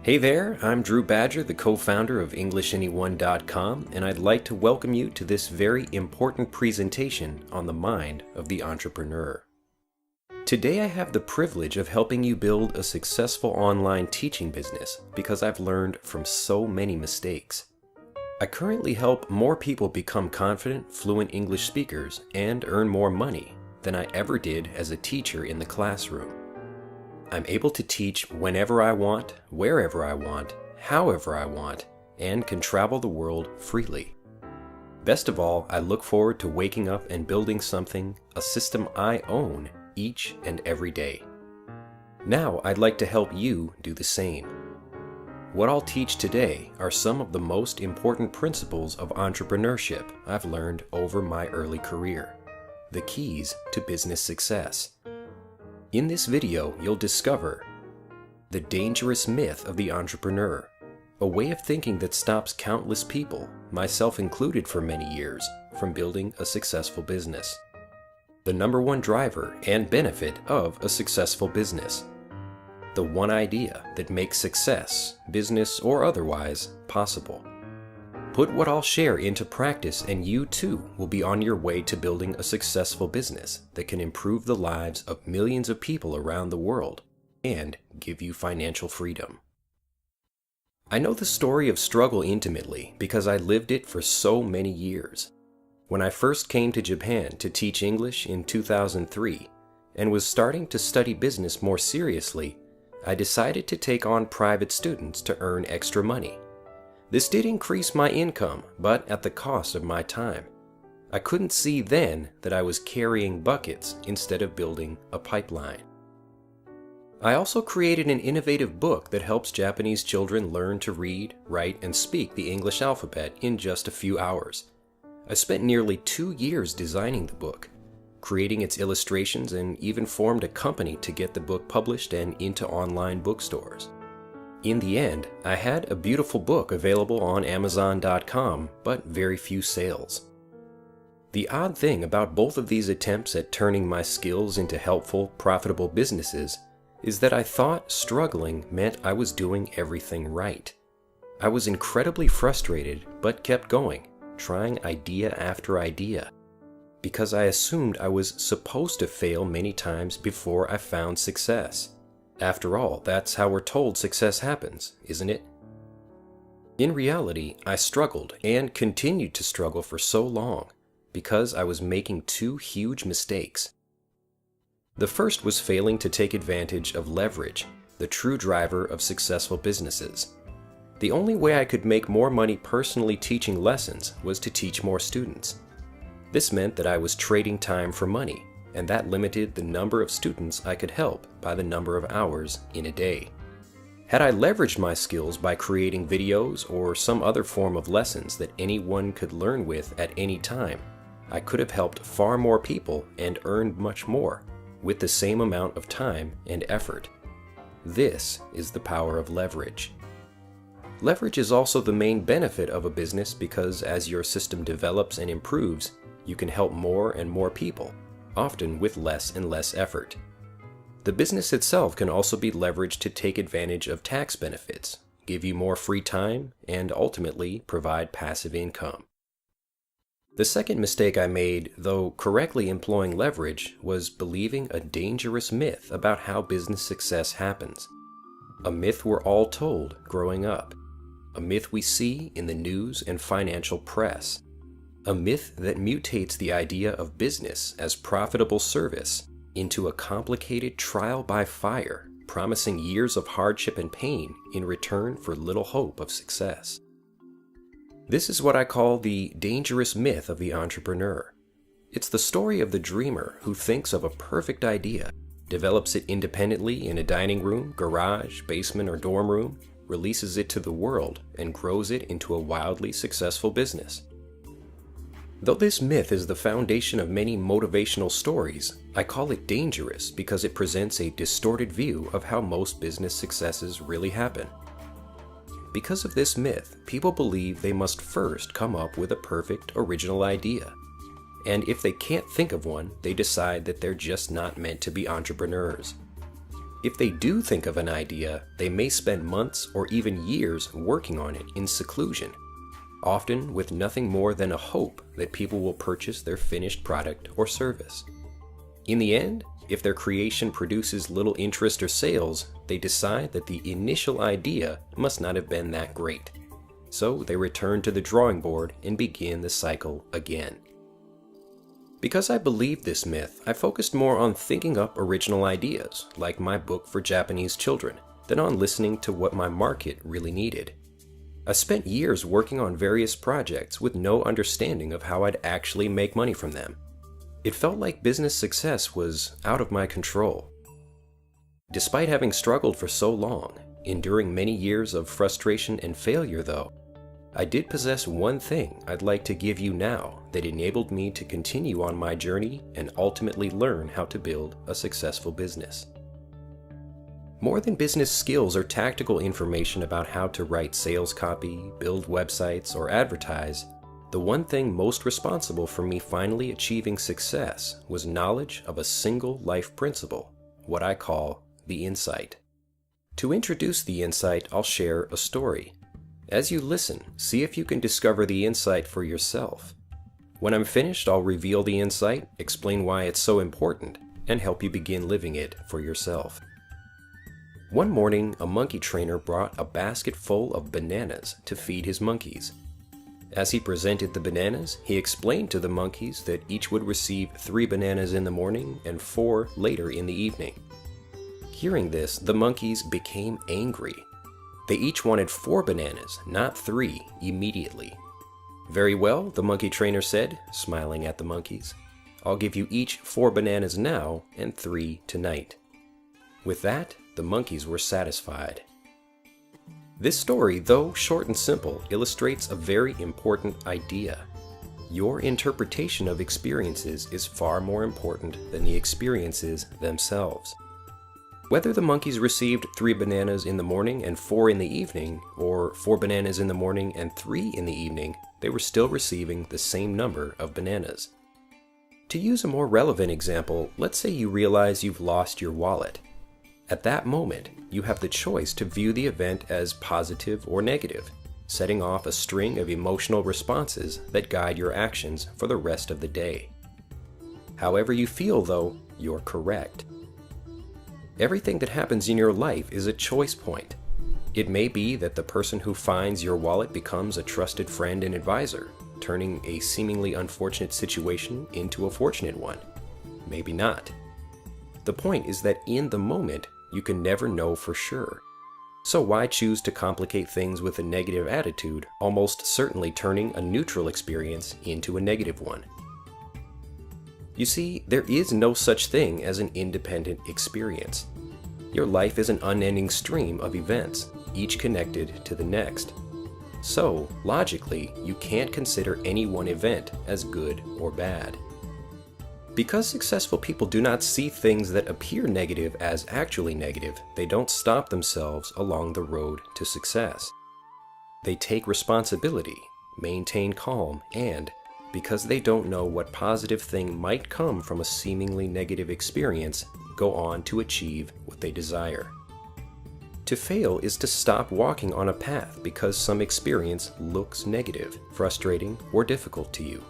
Hey there, I'm Drew Badger, the co-founder of EnglishAnyone.com, and I'd like to welcome you to this very important presentation on the mind of the entrepreneur. Today I have the privilege of helping you build a successful online teaching business because I've learned from so many mistakes. I currently help more people become confident, fluent English speakers and earn more money than I ever did as a teacher in the classroom. I'm able to teach whenever I want, wherever I want, however I want, and can travel the world freely. Best of all, I look forward to waking up and building something, a system I own, each and every day. Now I'd like to help you do the same. What I'll teach today are some of the most important principles of entrepreneurship I've learned over my early career, the keys to business success. In this video, you'll discover the dangerous myth of the entrepreneur, a way of thinking that stops countless people, myself included for many years, from building a successful business. The number one driver and benefit of a successful business. The one idea that makes success, business or otherwise, possible. Put what I'll share into practice and you too will be on your way to building a successful business that can improve the lives of millions of people around the world and give you financial freedom. I know the story of struggle intimately because I lived it for so many years. When I first came to Japan to teach English in 2003 and was starting to study business more seriously, I decided to take on private students to earn extra money. This did increase my income, but at the cost of my time. I couldn't see then that I was carrying buckets instead of building a pipeline. I also created an innovative book that helps Japanese children learn to read, write, and speak the English alphabet in just a few hours. I spent nearly 2 years designing the book, creating its illustrations, and even formed a company to get the book published and into online bookstores. In the end, I had a beautiful book available on Amazon.com, but very few sales. The odd thing about both of these attempts at turning my skills into helpful, profitable businesses is that I thought struggling meant I was doing everything right. I was incredibly frustrated, but kept going, trying idea after idea, because I assumed I was supposed to fail many times before I found success. After all, that's how we're told success happens, isn't it? In reality, I struggled and continued to struggle for so long because I was making two huge mistakes. The first was failing to take advantage of leverage, the true driver of successful businesses. The only way I could make more money personally teaching lessons was to teach more students. This meant that I was trading time for money, and that limited the number of students I could help by the number of hours in a day. Had I leveraged my skills by creating videos or some other form of lessons that anyone could learn with at any time, I could have helped far more people and earned much more with the same amount of time and effort. This is the power of leverage. Leverage is also the main benefit of a business because as your system develops and improves, you can help more and more people, often with less and less effort. The business itself can also be leveraged to take advantage of tax benefits, give you more free time, and ultimately provide passive income. The second mistake I made, though correctly employing leverage, was believing a dangerous myth about how business success happens. A myth we're all told growing up. A myth we see in the news and financial press. A myth that mutates the idea of business as profitable service into a complicated trial by fire, promising years of hardship and pain in return for little hope of success. This is what I call the dangerous myth of the entrepreneur. It's the story of the dreamer who thinks of a perfect idea, develops it independently in a dining room, garage, basement, or dorm room, releases it to the world, and grows it into a wildly successful business. Though this myth is the foundation of many motivational stories, I call it dangerous because it presents a distorted view of how most business successes really happen. Because of this myth, people believe they must first come up with a perfect, original idea. And if they can't think of one, they decide that they're just not meant to be entrepreneurs. If they do think of an idea, they may spend months or even years working on it in seclusion, often with nothing more than a hope that people will purchase their finished product or service. In the end, if their creation produces little interest or sales, they decide that the initial idea must not have been that great. So they return to the drawing board and begin the cycle again. Because I believed this myth, I focused more on thinking up original ideas, like my book for Japanese children, than on listening to what my market really needed. I spent years working on various projects with no understanding of how I'd actually make money from them. It felt like business success was out of my control. Despite having struggled for so long, enduring many years of frustration and failure though, I did possess one thing I'd like to give you now that enabled me to continue on my journey and ultimately learn how to build a successful business. More than business skills or tactical information about how to write sales copy, build websites, or advertise, the one thing most responsible for me finally achieving success was knowledge of a single life principle, what I call the insight. To introduce the insight, I'll share a story. As you listen, see if you can discover the insight for yourself. When I'm finished, I'll reveal the insight, explain why it's so important, and help you begin living it for yourself. One morning, a monkey trainer brought a basket full of bananas to feed his monkeys. As he presented the bananas, he explained to the monkeys that each would receive 3 bananas in the morning and 4 later in the evening. Hearing this, the monkeys became angry. They each wanted 4 bananas, not 3, immediately. "Very well," the monkey trainer said, smiling at the monkeys. "I'll give you each 4 bananas now and 3 tonight." With that, the monkeys were satisfied. This story, though short and simple, illustrates a very important idea. Your interpretation of experiences is far more important than the experiences themselves. Whether the monkeys received 3 bananas in the morning and 4 in the evening, or 4 bananas in the morning and 3 in the evening, they were still receiving the same number of bananas. To use a more relevant example, let's say you realize you've lost your wallet. At that moment, you have the choice to view the event as positive or negative, setting off a string of emotional responses that guide your actions for the rest of the day. However you feel, though, you're correct. Everything that happens in your life is a choice point. It may be that the person who finds your wallet becomes a trusted friend and advisor, turning a seemingly unfortunate situation into a fortunate one. Maybe not. The point is that in the moment, you can never know for sure. So why choose to complicate things with a negative attitude, almost certainly turning a neutral experience into a negative one? You see, there is no such thing as an independent experience. Your life is an unending stream of events, each connected to the next. So, logically, you can't consider any one event as good or bad. Because successful people do not see things that appear negative as actually negative, they don't stop themselves along the road to success. They take responsibility, maintain calm, and, because they don't know what positive thing might come from a seemingly negative experience, go on to achieve what they desire. To fail is to stop walking on a path because some experience looks negative, frustrating, or difficult to you.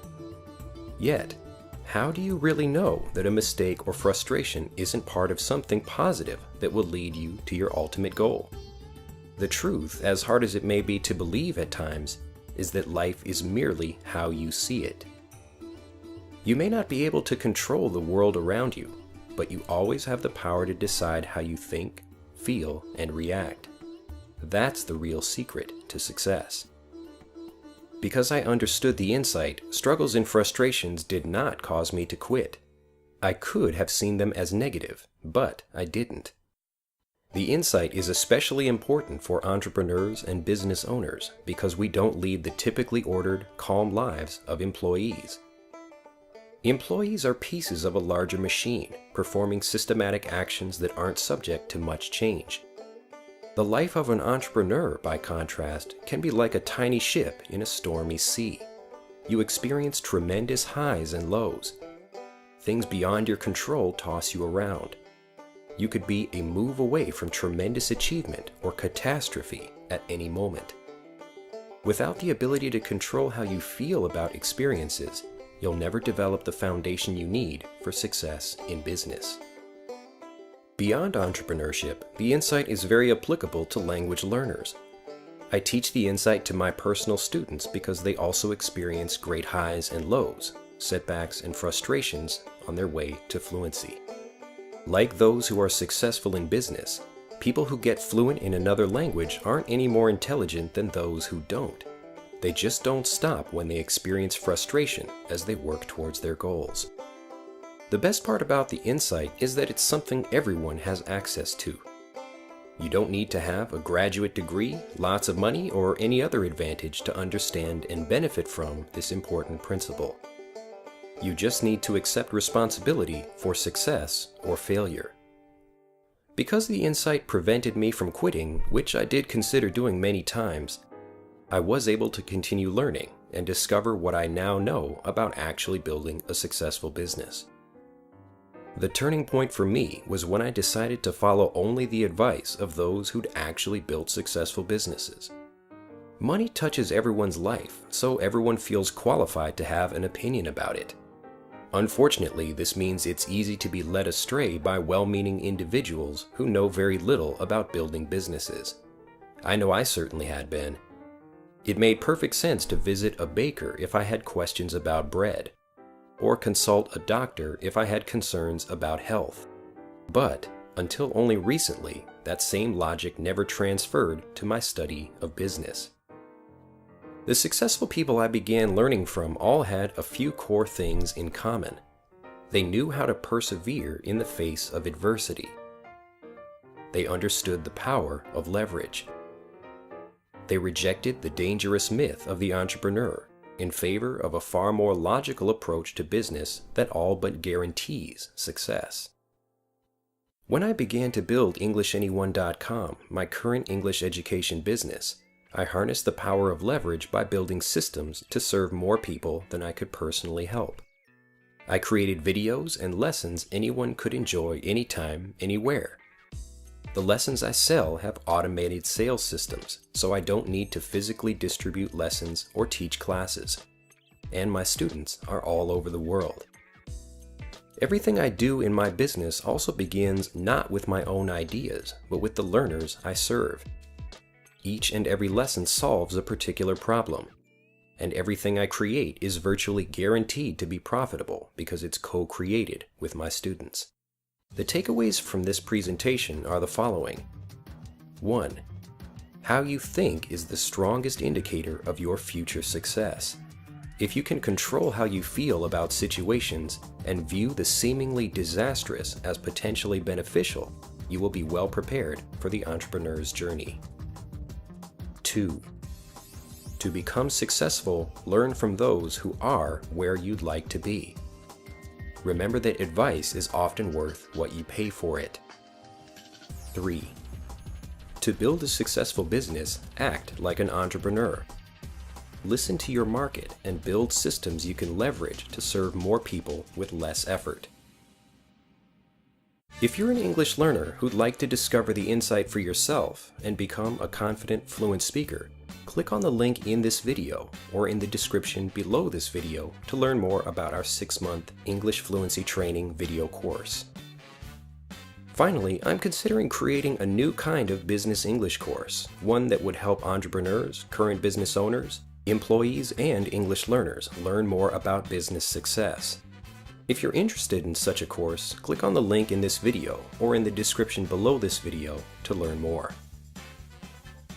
Yet, how do you really know that a mistake or frustration isn't part of something positive that will lead you to your ultimate goal? The truth, as hard as it may be to believe at times, is that life is merely how you see it. You may not be able to control the world around you, but you always have the power to decide how you think, feel, and react. That's the real secret to success. Because I understood the insight, struggles and frustrations did not cause me to quit. I could have seen them as negative, but I didn't. The insight is especially important for entrepreneurs and business owners because we don't lead the typically ordered, calm lives of employees. Employees are pieces of a larger machine, performing systematic actions that aren't subject to much change. The life of an entrepreneur, by contrast, can be like a tiny ship in a stormy sea. You experience tremendous highs and lows. Things beyond your control toss you around. you could be a move away from tremendous achievement or catastrophe at any moment. Without the ability to control how you feel about experiences, you'll never develop the foundation you need for success in business. Beyond entrepreneurship, the insight is very applicable to language learners. I teach the insight to my personal students because they also experience great highs and lows, setbacks and frustrations on their way to fluency. Like those who are successful in business, people who get fluent in another language aren't any more intelligent than those who don't. They just don't stop when they experience frustration as they work towards their goals. The best part about the insight is that it's something everyone has access to. You don't need to have a graduate degree, lots of money, or any other advantage to understand and benefit from this important principle. You just need to accept responsibility for success or failure. Because the insight prevented me from quitting, which I did consider doing many times, I was able to continue learning and discover what I now know about actually building a successful business. The turning point for me was when I decided to follow only the advice of those who'd actually built successful businesses. Money touches everyone's life, so everyone feels qualified to have an opinion about it. Unfortunately, this means it's easy to be led astray by well-meaning individuals who know very little about building businesses. I know I certainly had been. It made perfect sense to visit a baker if I had questions about bread, or consult a doctor if I had concerns about health. But, until only recently, that same logic never transferred to my study of business. The successful people I began learning from all had a few core things in common. They knew how to persevere in the face of adversity. They understood the power of leverage. They rejected the dangerous myth of the entrepreneur in favor of a far more logical approach to business that all but guarantees success. When I began to build EnglishAnyone.com, my current English education business, I harnessed the power of leverage by building systems to serve more people than I could personally help. I created videos and lessons anyone could enjoy anytime, anywhere. The lessons I sell have automated sales systems, so I don't need to physically distribute lessons or teach classes. And my students are all over the world. Everything I do in my business also begins not with my own ideas, but with the learners I serve. Each and every lesson solves a particular problem, and everything I create is virtually guaranteed to be profitable because it's co-created with my students. The takeaways from this presentation are the following. 1. How you think is the strongest indicator of your future success. If you can control how you feel about situations and view the seemingly disastrous as potentially beneficial, you will be well prepared for the entrepreneur's journey. 2. To become successful, learn from those who are where you'd like to be. Remember that advice is often worth what you pay for it. 3. To build a successful business, act like an entrepreneur. Listen to your market and build systems you can leverage to serve more people with less effort. If you're an English learner who'd like to discover the insight for yourself and become a confident, fluent speaker, click on the link in this video or in the description below this video to learn more about our 6-month English Fluency Training video course. Finally, I'm considering creating a new kind of business English course, one that would help entrepreneurs, current business owners, employees, and English learners learn more about business success. If you're interested in such a course, click on the link in this video or in the description below this video to learn more.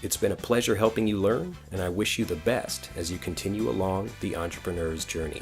It's been a pleasure helping you learn, and I wish you the best as you continue along the entrepreneur's journey.